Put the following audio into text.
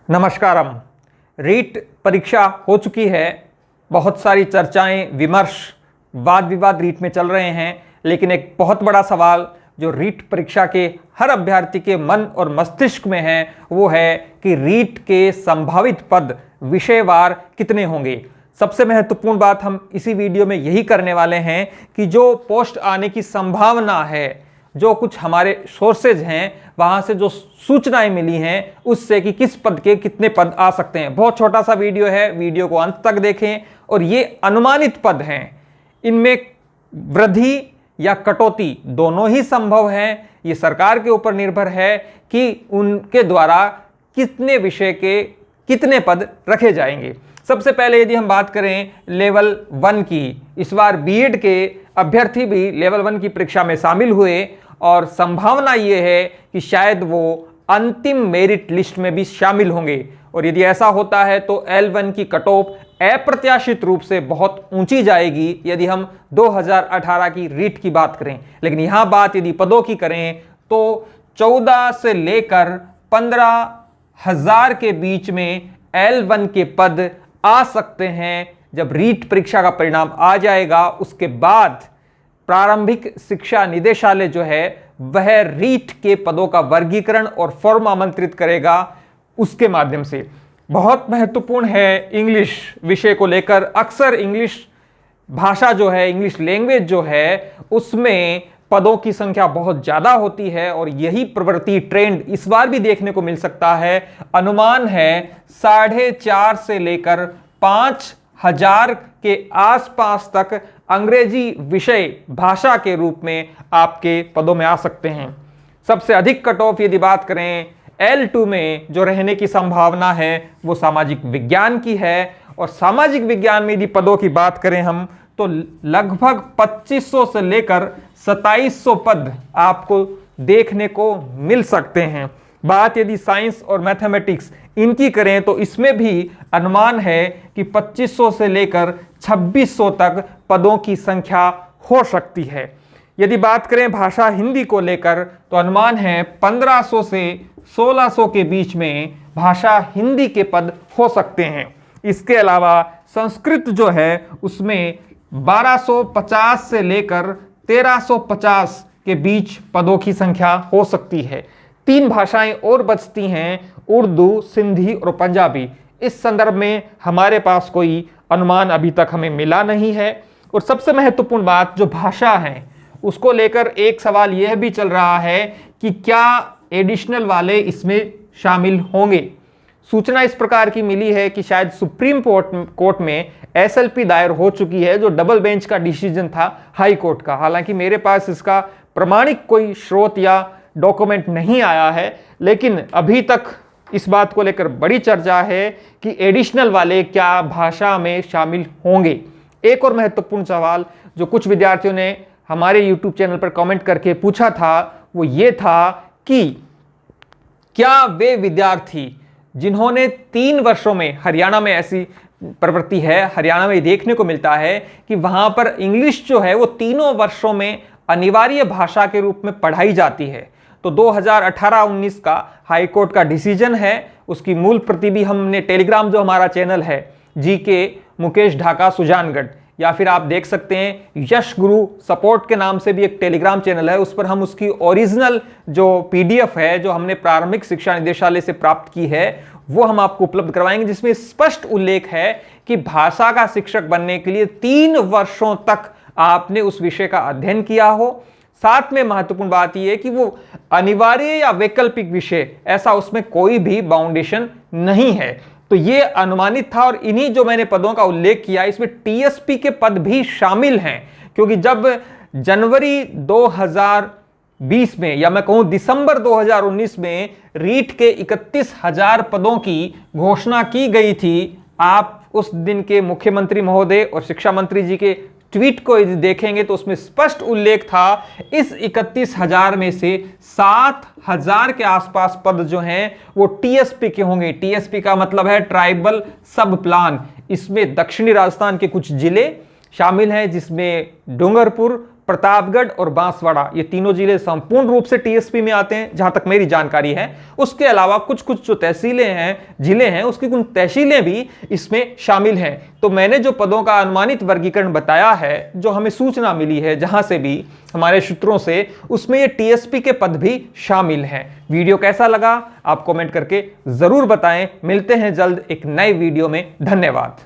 नमस्कारम। रीट परीक्षा हो चुकी है। बहुत सारी चर्चाएं, विमर्श, वाद विवाद रीट में चल रहे हैं, लेकिन एक बहुत बड़ा सवाल जो रीट परीक्षा के हर अभ्यर्थी के मन और मस्तिष्क में है वो है कि रीट के संभावित पद विषयवार कितने होंगे। सबसे महत्वपूर्ण बात हम इसी वीडियो में यही करने वाले हैं कि जो पोस्ट आने की संभावना है, जो कुछ हमारे सोर्सेज हैं वहां से जो सूचनाएं मिली हैं उससे कि किस पद के कितने पद आ सकते हैं। बहुत छोटा सा वीडियो है, वीडियो को अंत तक देखें। और ये अनुमानित पद हैं, इनमें वृद्धि या कटौती दोनों ही संभव है। ये सरकार के ऊपर निर्भर है कि उनके द्वारा कितने विषय के कितने पद रखे जाएंगे। सबसे पहले यदि हम बात करें लेवल 1 की, इस बार बीएड के अभ्यर्थी भी लेवल 1 की परीक्षा में शामिल हुए और संभावना ये है कि शायद वो अंतिम मेरिट लिस्ट में भी शामिल होंगे। और यदि ऐसा होता है तो L1 की कट ऑफ अप्रत्याशित रूप से बहुत ऊंची जाएगी यदि हम 2018 की रीट की बात करें। लेकिन यहां बात यदि पदों की करें तो 14 से लेकर 15,000 के बीच में L1 के पद आ सकते हैं। जब रीट परीक्षा का परिणाम आ जाएगा उसके बाद प्रारंभिक शिक्षा निदेशालय जो है वह रीट के पदों का वर्गीकरण और फॉर्म आमंत्रित करेगा उसके माध्यम से। बहुत महत्वपूर्ण है इंग्लिश विषय को लेकर। अक्सर इंग्लिश भाषा जो है, इंग्लिश लैंग्वेज जो है, उसमें पदों की संख्या बहुत ज्यादा होती है और यही प्रवृत्ति ट्रेंड इस बार भी देखने को मिल सकता है। अनुमान है 4.5 से लेकर 5,000 के आसपास तक अंग्रेजी विषय भाषा के रूप में आपके पदों में आ सकते हैं। सबसे अधिक कट ऑफ यदि बात करें L2 में जो रहने की संभावना है वो सामाजिक विज्ञान की है। और सामाजिक विज्ञान में यदि पदों की बात करें हम तो लगभग 2500 से लेकर 2700 पद आपको देखने को मिल सकते हैं। बात यदि साइंस और मैथमेटिक्स इनकी करें तो इसमें भी अनुमान है कि 2500 से लेकर 2600 तक पदों की संख्या हो सकती है। यदि बात करें भाषा हिंदी को लेकर तो अनुमान है 1500 से 1600 के बीच में भाषा हिंदी के पद हो सकते हैं। इसके अलावा संस्कृत जो है उसमें 1250 से लेकर 1350 के बीच पदों की संख्या हो सकती है। 3 भाषाएं और बचती हैं, उर्दू, सिंधी और पंजाबी। इस संदर्भ में हमारे पास कोई अनुमान अभी तक हमें मिला नहीं है। और सबसे महत्वपूर्ण बात जो भाषा है उसको लेकर एक सवाल यह भी चल रहा है कि क्या एडिशनल वाले इसमें शामिल होंगे। सूचना इस प्रकार की मिली है कि शायद सुप्रीम कोर्ट में SLP दायर हो चुकी है, जो डबल बेंच का डिसीजन था हाई कोर्ट का। हालांकि मेरे पास इसका प्रमाणिक कोई स्रोत या डॉक्यूमेंट नहीं आया है, लेकिन अभी तक इस बात को लेकर बड़ी चर्चा है कि एडिशनल वाले क्या भाषा में शामिल होंगे। एक और महत्वपूर्ण सवाल जो कुछ विद्यार्थियों ने हमारे YouTube चैनल पर कमेंट करके पूछा था वो ये था कि क्या वे विद्यार्थी जिन्होंने 3 वर्षों में, हरियाणा में ऐसी प्रवृत्ति है, हरियाणा में देखने को मिलता है कि वहां पर इंग्लिश जो है वो 3 वर्षों में अनिवार्य भाषा के रूप में पढ़ाई जाती है। तो 2018-19 का हाई कोर्ट का डिसीजन है, उसकी मूल प्रति भी हमने टेलीग्राम जो हमारा चैनल है GK मुकेश ढाका सुजानगढ़, या फिर आप देख सकते हैं यश गुरु सपोर्ट के नाम से भी एक टेलीग्राम चैनल है, उस पर हम उसकी ओरिजिनल जो PDF है जो हमने प्रारंभिक शिक्षा निदेशालय से प्राप्त की है वो हम आपको उपलब्ध करवाएंगे, जिसमें स्पष्ट उल्लेख है कि भाषा का शिक्षक बनने के लिए 3 वर्षों तक आपने उस विषय का अध्ययन किया हो। साथ में महत्वपूर्ण बात यह है कि वो अनिवार्य या वैकल्पिक विषय, ऐसा उसमें कोई भी बाउंडेशन नहीं है। तो ये अनुमानित था। और इन्हीं जो मैंने पदों का उल्लेख किया इसमें TSP के पद भी शामिल हैं, क्योंकि जब जनवरी 2020 में, या मैं कहूं दिसंबर 2019 में रीट के 31,000 पदों की घोषणा की गई थी, आप उस दिन के मुख्यमंत्री महोदय और शिक्षा मंत्री जी के ट्वीट को यदि देखेंगे तो उसमें स्पष्ट उल्लेख था इस 31,000 में से 7,000 के आसपास पद जो हैं वो TSP के होंगे। TSP का मतलब है ट्राइबल सब प्लान। इसमें दक्षिणी राजस्थान के कुछ जिले शामिल हैं जिसमें डूंगरपुर, प्रतापगढ़ और बांसवाड़ा, ये तीनों जिले संपूर्ण रूप से टीएसपी में आते हैं जहां तक मेरी जानकारी है। उसके अलावा कुछ कुछ जो तहसीलें हैं, जिले हैं, उसकी कुछ तहसीलें भी इसमें शामिल हैं। तो मैंने जो पदों का अनुमानित वर्गीकरण बताया है, जो हमें सूचना मिली है जहां से भी हमारे सूत्रों से, उसमें ये टीएसपी के पद भी शामिल हैं। वीडियो कैसा लगा आप कमेंट करके जरूर बताएं। मिलते हैं जल्द एक नए वीडियो में। धन्यवाद।